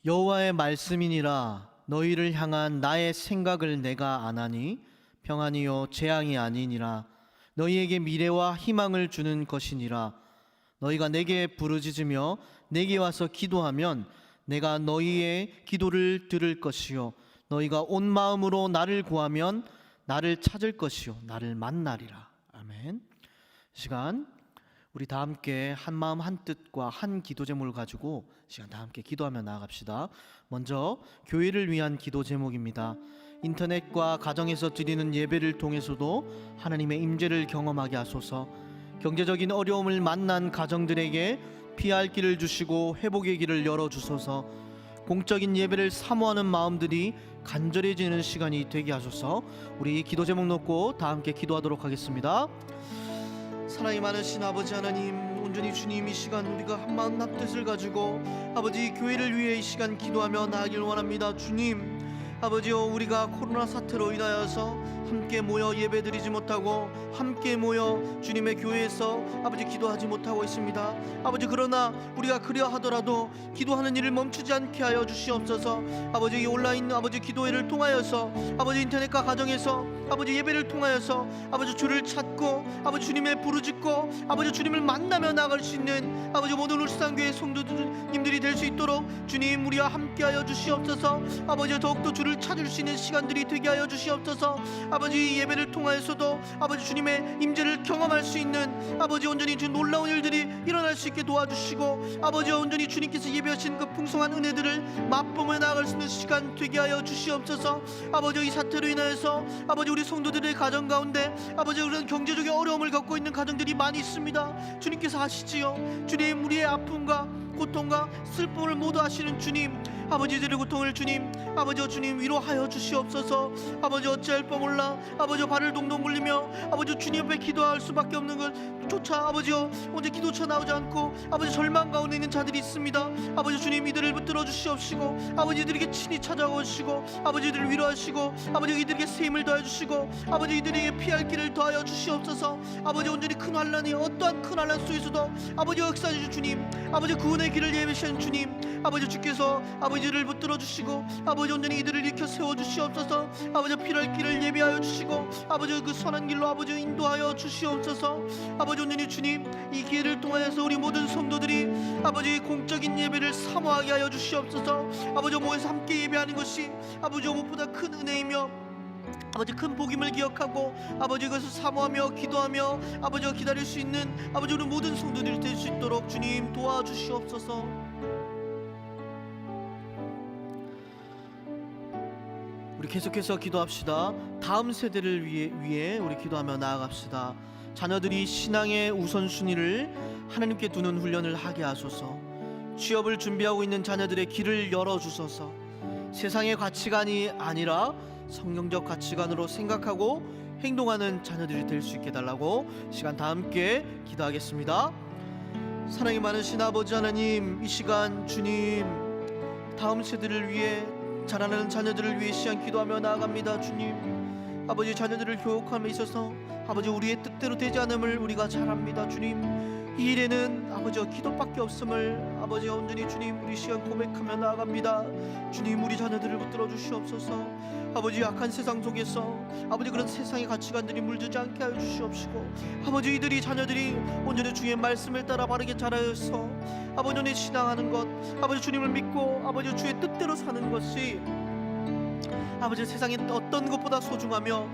여호와의 말씀이니라. 너희를 향한 나의 생각을 내가 아나니 평안이요 재앙이 아니니라. 너희에게 미래와 희망을 주는 것이니라. 너희가 내게 부르짖으며 내게 와서 기도하면 내가 너희의 기도를 들을 것이요 너희가 온 마음으로 나를 구하면 나를 찾을 것이요 나를 만나리라. 아멘. 시간 우리 다 함께 한 마음 한 뜻과 한 기도 제목을 가지고 시간 다 함께 기도하며 나아갑시다. 먼저 교회를 위한 기도 제목입니다. 인터넷과 가정에서 드리는 예배를 통해서도 하나님의 임재를 경험하게 하소서. 경제적인 어려움을 만난 가정들에게 피할 길을 주시고 회복의 길을 열어주소서. 공적인 예배를 사모하는 마음들이 간절해지는 시간이 되게 하소서. 우리 기도 제목 놓고 다 함께 기도하도록 하겠습니다. 사랑이 많으신 아버지 하나님, 온전히 주님 이 시간 우리가 한마음 합뜻을 가지고 아버지 교회를 위해 이 시간 기도하며 나아가길 원합니다. 주님 아버지요, 우리가 코로나 사태로 인하여서 함께 모여 예배드리지 못하고 함께 모여 주님의 교회에서 아버지 기도하지 못하고 있습니다. 아버지 그러나 우리가 그리하 하더라도 기도하는 일을 멈추지 않게 하여 주시옵소서. 아버지 이 온라인 아버지 기도회를 통하여서 아버지 인터넷과 가정에서 아버지 예배를 통하여서 아버지 주를 찾고 아버지 주님의 부르짖고 아버지 주님을 만나며 나아갈 수 있는 아버지 모든 울산교회 성도님들이 될 수 있도록 주님 우리와 함께하여 주시옵소서. 아버지 더욱더 주를 찾을 수 있는 시간들이 되게 하여 주시옵소서. 아버지 예배를 통하여서도 아버지 주님의 임재를 경험할 수 있는 아버지 온전히 주 놀라운 일들이 일어날 수 있게 도와주시고 아버지 온전히 주님께서 예배하신 그 풍성한 은혜들을 맛보며 나아갈 수 있는 시간 되게 하여 주시옵소서. 아버지 이 사태로 인하여서 아버지 우리 성도들의 가정 가운데 아버지 그런 경제적인 어려움을 겪고 있는 가정들이 많이 있습니다. 주님께서 아시지요. 주님 우리의 아픔과 고통과 슬픔을 모두 아시는 주님, 아버지들의 고통을 주님 아버지 주님 위로하여 주시옵소서. 아버지 어찌할 바 몰라 아버지 발을 동동 굴리며 아버지 주님 앞에 기도할 수밖에 없는 것조차 아버지여 언제 기도차 나오지 않고 아버지 절망 가운데 있는 자들이 있습니다. 아버지 주님 이들을 붙들어 주시옵시고 아버지 이들에게 친히 찾아오시고 아버지 이들을 위로하시고 아버지 이들에게 새 힘을 더해 주시고 아버지 이들에게 피할 길을 더하여 주시옵소서. 아버지 온전히 큰 환난이 어떠한 큰 환난 속에서도 아버지 역사해 주신 주님, 아버지 구원의 길을 예비하신 주님, 아버지 주께서 아버지를 붙들어 주시고 아버지 온전히 이들을 일으켜 세워 주시옵소서. 아버지 필요할 길을 예비하여 주시고 아버지 그 선한 길로 아버지 인도하여 주시옵소서. 아버지 온전히 주님 이 기회를 통하여서 우리 모든 성도들이 아버지 공적인 예배를 사모하게 하여 주시옵소서. 아버지 모여서 함께 예배하는 것이 아버지 무엇보다 큰 은혜이며 아버지 큰 복임을 기억하고 아버지 그것을 사모하며 기도하며 아버지가 기다릴 수 있는 아버지 우리 모든 성도들이 될 수 있도록 주님 도와주시옵소서. 우리 계속해서 기도합시다. 다음 세대를 위해 우리 기도하며 나아갑시다. 자녀들이 신앙의 우선순위를 하나님께 두는 훈련을 하게 하소서. 취업을 준비하고 있는 자녀들의 길을 열어주소서. 세상의 가치관이 아니라 성경적 가치관으로 생각하고 행동하는 자녀들이 될 수 있게 달라고 시간 다 함께 기도하겠습니다. 사랑이 많으신 아버지 하나님, 이 시간 주님 다음 세대를 위해 자라나는 자녀들을 위해 시간 기도하며 나아갑니다. 주님 아버지 자녀들을 교육함에 있어서 아버지 우리의 뜻대로 되지 않음을 우리가 잘 압니다. 주님 이 일에는 아버지 기도밖에 없음을 아버지 온전히 주님 우리 시간 고백하며 나아갑니다. 주님 우리 자녀들을 붙들어 주시옵소서. 아버지 악한 세상 속에서 아버지 그런 세상의 가치관들이 물들지 않게 하여 주시옵시고 아버지 이들이 자녀들이 온전히 주의 말씀을 따라 바르게 자라여서 아버지 오늘 신앙하는 것 아버지 주님을 믿고 아버지 주의 뜻대로 사는 것이 아버지 세상의 어떤 것보다 소중하며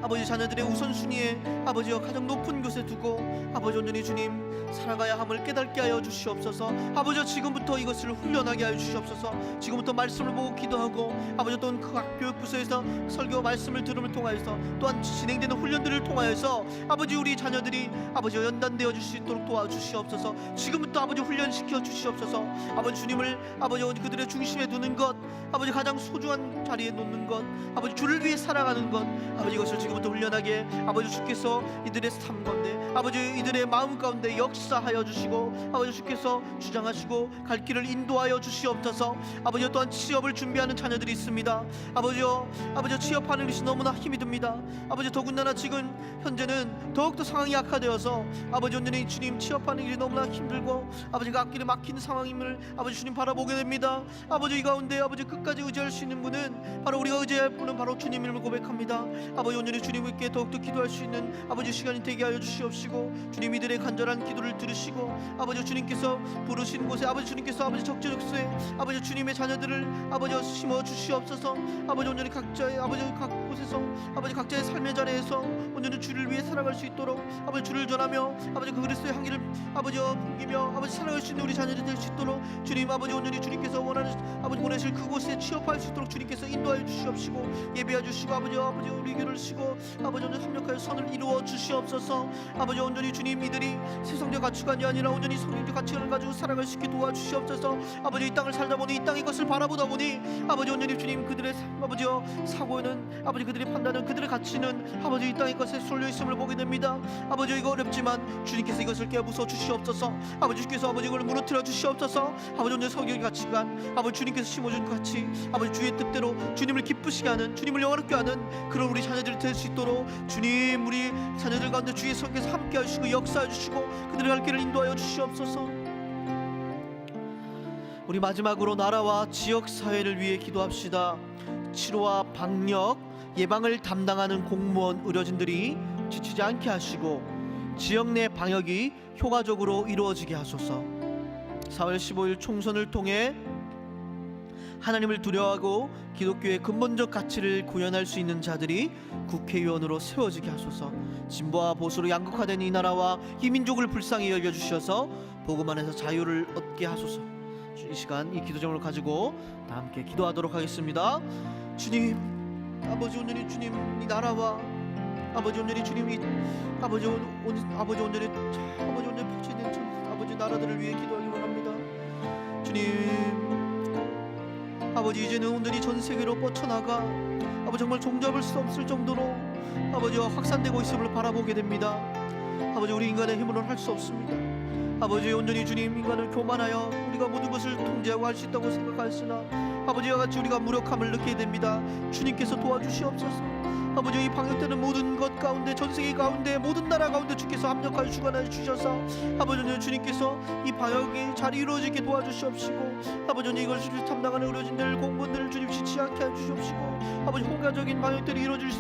아버지 자녀들의 우선순위에 아버지여 가장 높은 곳에 두고 아버지 온전히 주님 살아가야 함을 깨닫게 하여 주시옵소서. 아버지 지금부터 이것을 훈련하게 하여 주시옵소서. 지금부터 말씀을 보고 기도하고 아버지 또한 각 교육부서에서 설교 말씀을 들음을 통하여서 또한 진행되는 훈련들을 통하여서 아버지 우리 자녀들이 아버지 연단되어 줄 수 있도록 도와주시옵소서. 지금부터 아버지 훈련시켜 주시옵소서. 아버지 주님을 아버지 그들의 중심에 두는 것 아버지 가장 소중한 자리에 놓는 것 아버지 주를 위해 살아가는 것 아버지 이것을 지금 지금부터 훈련하게 아버지 주께서 이들의 삶 가운데 아버지 이들의 마음 가운데 역사하여 주시고 아버지 주께서 주장하시고 갈 길을 인도하여 주시옵소서. 아버지 또한 취업을 준비하는 자녀들이 있습니다. 아버지요 취업하는 것이 너무나 힘이 듭니다. 아버지 더군다나 지금 현재는 더욱더 상황이 악화되어서 아버지 온전히 주님 취업하는 일이 너무나 힘들고 아버지가 앞길에 막힌 상황임을 아버지 주님 바라보게 됩니다. 아버지 이 가운데 아버지 끝까지 의지할 수 있는 분은 바로 우리가 의지할 분은 바로 주님임을 고백합니다. 아버지 온전히 주님께 더욱더 기도할 수 있는 아버지 시간이 되게 하여 주시옵시고 주님 이들의 간절한 기도를 들으시고 아버지 주님께서 부르신 곳에 아버지 주님께서 아버지 적재적소에 아버지 주님의 자녀들을 아버지 심어 주시옵소서. 아버지 온전히 각자의 아버지 각 곳에서 아버지 각자의 삶의 자리에서 온전히 주를 위해 살아갈 수 있도록 아버지 주를 전하며 아버지 그 그리스도의 향기를 아버지 풍기며 아버지 살아갈 수 있는 우리 자녀들이 될 수 있도록 주님 아버지 온전히 주님께서 원하는 아버지 보내실 그곳에 취업할 수 있도록 주님께서 인도하여 주시옵시고 예배해 주시고 아버지 우리 교를 쉬고 아버지 온전히 협력하여 선을 이루어 주시옵소서. 아버지 온전히 주님 이들이 세상적 가치관이 아니라 온전히 성경적 가치관을 가지고 살아갈 수 있게 도와주시옵소서. 아버지 이 땅을 살다 보니 이 땅의 것을 바라보다 보니 아버지 온전히 주님 그들의 아버지여 사고는 아버지 그들의 판단은 그들의 가치는 아버지 이 땅의 것에 쏠려 있음을 보게 됩니다. 아버지 이거 어렵지만 주님께서 이것을 깨부숴 주시옵소서. 아버지 주께서 아버지 이걸 무너뜨려 주시옵소서. 아버지 온전히 성경의 가치관 아버지 주님께서 심어준 가치 아버지 주의 뜻대로 주님을 기쁘시게 하는 주님을 영화롭게 하는 그런 우리 자녀들이 될 수 있도록 주님 우리 자녀들 가운데 주의 성령께서 함께 하시고 역사해 주시고 그들의 갈 길을 인도하여 주시옵소서. 우리 마지막으로 나라와 지역사회를 위해 기도합시다. 치료와 방역, 예방을 담당하는 공무원, 의료진들이 지치지 않게 하시고 지역 내 방역이 효과적으로 이루어지게 하소서. 4월 15일 총선을 통해 하나님을 두려워하고 기독교의 근본적 가치를 구현할 수 있는 자들이 국회의원으로 세워지게 하소서. 진보와 보수로 양극화된 이 나라와 이 민족을 불쌍히 여겨주셔서 복음 안에서 자유를 얻게 하소서. 이 시간 이 기도점을 가지고 다 함께 기도하도록 하겠습니다. 주님 아버지 온전히 주님 이 나라와 아버지 온전히 주님 이 아버지 온전히 포치된 아버지 나라들을 위해 기도하기 원합니다. 주님 아버지 이제는 온전히 전 세계로 뻗쳐나가 아버지 정말 종잡을 수 없을 정도로 아버지와 확산되고 있음을 바라보게 됩니다. 아버지 우리 인간의 힘으로는 할 수 없습니다. 아버지 온전히 주님 인간을 교만하여 우리가 모든 것을 통제하고 할 수 있다고 생각하였으나 아버지와 같이 우리가 무력함을 느끼게 됩니다. 주님께서 도와주시옵소서. 아버지 이 방역되는 모든 것 가운데 전세계 가운데 모든 나라 가운데 주께서 합력하여 주관하여 주셔서 아버지 주님께서 이 방역이 잘 이루어지게 도와주시옵시고 아버지 이것을 담당하는 의료진들 공무원들을 주님 지치 않게 해주시옵시고 아버지 효과적인 방역들이 이루어질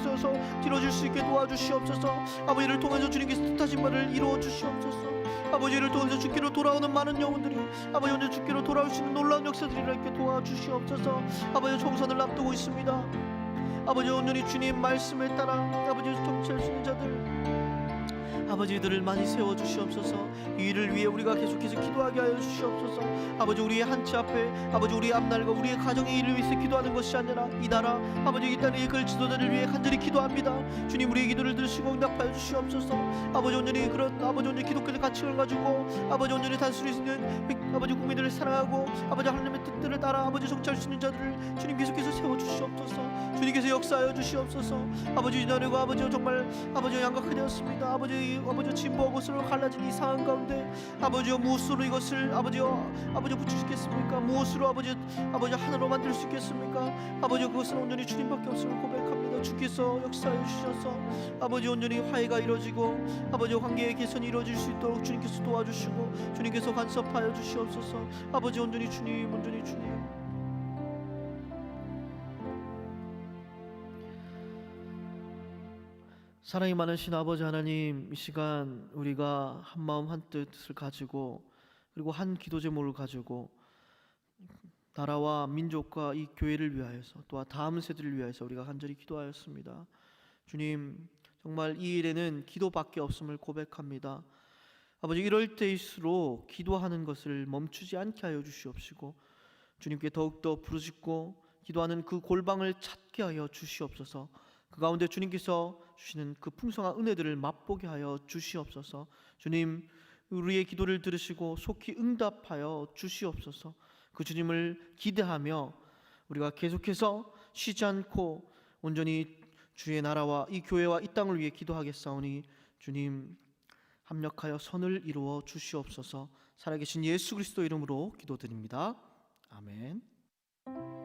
수 있게 도와주시옵소서. 아버지를 통해서 주님께서 뜻하신 바를 이루어 주시옵소서. 아버지를 통해서 주께로 돌아오는 많은 영혼들이 아버지 오늘 주께로 돌아올 수 있는 놀라운 역사들이 이렇게 도와주시옵소서. 아버지 총선을 앞두고 있습니다. 아버지 온전히 주님 말씀에 따라 아버지 통치할 수 있는 자들 아버지들을 많이 세워주시옵소서. 이 일을 위해 우리가 계속해서 기도하게 하여 주시옵소서. 아버지 우리의 한치 앞에 아버지 우리의 앞날과 우리의 가정의 일을 위해서 기도하는 것이 아니라 이 나라 아버지 이 땅의 이끌 지도자를 위해 간절히 기도합니다. 주님 우리의 기도를 들으시고 응답하여 주시옵소서. 아버지 온전히 그런 아버지 온전히 기독교의 가치를 가지고 아버지 온전히 단순히 있는 아버지 국민들을 사랑하고 아버지 하나님의 뜻들을 따라 아버지 성취할 수 있는 자들을 주님 계속해서 세워주시옵소서. 주님께서 역사하여 주시옵소서. 아버지 이 나라가 아버지 정말 아버지 양각하게 되었습니다. 아버지 진보하고 서로 갈라진 이 상황 가운데 아버지여 무엇으로 이것을 아버지 붙이시겠습니까? 무엇으로 아버지 하나로 만들 수 있겠습니까? 아버지 그것은 온전히 주님밖에 없음을 고백합니다. 주께서 역사해 주셔서 아버지 온전히 화해가 이루어지고 아버지 관계의 개선이 이루어질 수 있도록 주님께서 도와주시고 주님께서 간섭하여 주시옵소서. 아버지 온전히 주님 사랑이 많으신 아버지 하나님, 이 시간 우리가 한 마음 한 뜻을 가지고 그리고 한 기도 제목을 가지고 나라와 민족과 이 교회를 위하여서 또한 다음 세대를 위하여서 우리가 간절히 기도하였습니다. 주님 정말 이 일에는 기도밖에 없음을 고백합니다. 아버지 이럴 때일수록 기도하는 것을 멈추지 않게 하여 주시옵시고 주님께 더욱더 부르짖고 기도하는 그 골방을 찾게 하여 주시옵소서. 그 가운데 주님께서 주시는 그 풍성한 은혜들을 맛보게 하여 주시옵소서. 주님 우리의 기도를 들으시고 속히 응답하여 주시옵소서. 그 주님을 기대하며 우리가 계속해서 쉬지 않고 온전히 주의 나라와 이 교회와 이 땅을 위해 기도하겠사오니 주님 합력하여 선을 이루어 주시옵소서. 살아계신 예수 그리스도 이름으로 기도드립니다. 아멘.